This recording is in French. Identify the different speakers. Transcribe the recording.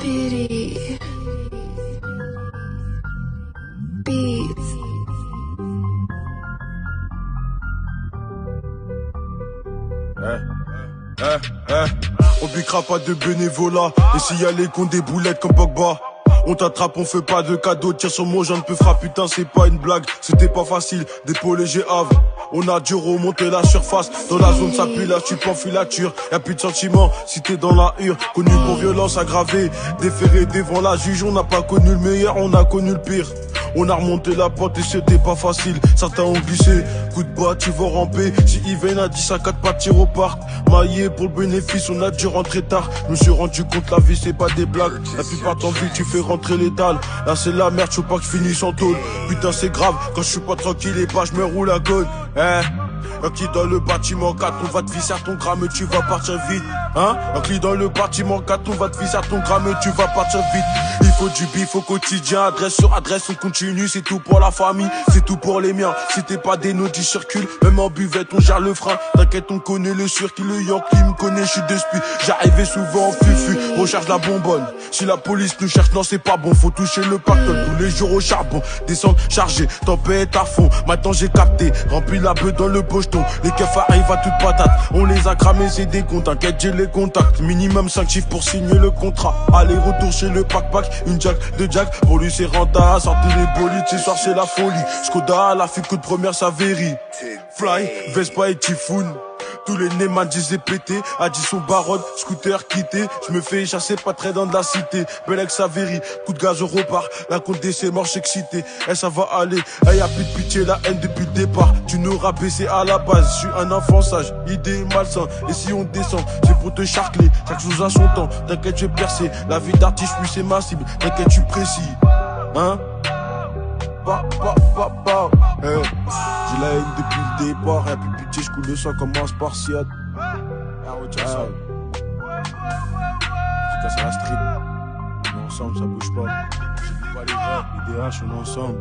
Speaker 1: Pity. Beats.
Speaker 2: On piquera pas de bénévolat. Et s'il y a les cons des boulettes comme Pogba, on t'attrape, on fait pas de cadeaux. Tire sur mon jeune peu frappe, putain c'est pas une blague. C'était pas facile d'épauler Havre. On a dû remonter la surface. Dans la zone ça pue là, tu peux en filature. Y'a plus de sentiments si t'es dans la hure. Connu pour violence aggravée, déféré devant la juge. On n'a pas connu le meilleur, on a connu le pire. On a remonté la pente et c'était pas facile. Certains ont glissé, coup de bas, tu vas ramper. Si Yvain a dit ça, 4 partir au parc. Maillé pour le bénéfice, on a dû rentrer tard. Je me suis rendu compte, la vie c'est pas des blagues. La plupart t'envie, tu fais rentrer l'étal. Là c'est la merde, je veux pas que je finisse en tôle. Putain c'est grave, quand je suis pas tranquille et pas, je me roule à gauche. Un qui dans le bâtiment 4, on va te visser à ton gramme et tu vas partir vite. Un qui dans le bâtiment 4, on va te visser à ton gramme et tu vas partir vite. Il faut du bif au quotidien, adresse sur adresse, on continue, c'est tout pour la famille, c'est tout pour les miens. Si t'es pas des nôtres, circule, même en buvette, on gère le frein. T'inquiète, on connaît le circuit, le Yankee me connaît, je suis de spi. J'arrivais souvent en fufu, recherche la bonbonne. Si la police nous cherche, non c'est pas bon, faut toucher le pactole tous les jours au charbon. Descendre, charger, tempête à fond. Maintenant j'ai capté, rempli la beuh dans le pocheton. Les keufs arrivent à toute patate, on les a cramés, c'est des comptes. T'inquiète, j'ai les contacts, minimum 5 chiffres pour signer le contrat. Allez, retour chez le pack-pack, une jack de jack. Pour lui c'est renta, sortez les bolides, ce soir c'est la folie. Skoda, la fille coup de première, ça vérie. Fly, Vespa et Typhoon. Tous les Neyman disaient pété, Addison Baronne, scooter quitté. Je me fais chasser pas très dans de la cité. Belek Saveri, coup de gaz au repart. La compte c'est mort, excité. Ça va aller, y'a plus de pitié, la haine depuis le départ. Tu nous rabaisser à la base, je suis un enfant sage, idée malsain. Et si on descend, c'est pour te charcler. Chaque chose a son temps, t'inquiète je vais percer. La vie d'artiste, oui c'est ma cible, t'inquiète tu précis. J'ai la haine depuis le départ, y'a plus de pitié, j'coule le sang comme un spartiate. Faut casser la street, on est ensemble, ça bouge pas. J'écoute pas les vrais, IDH, on est ensemble.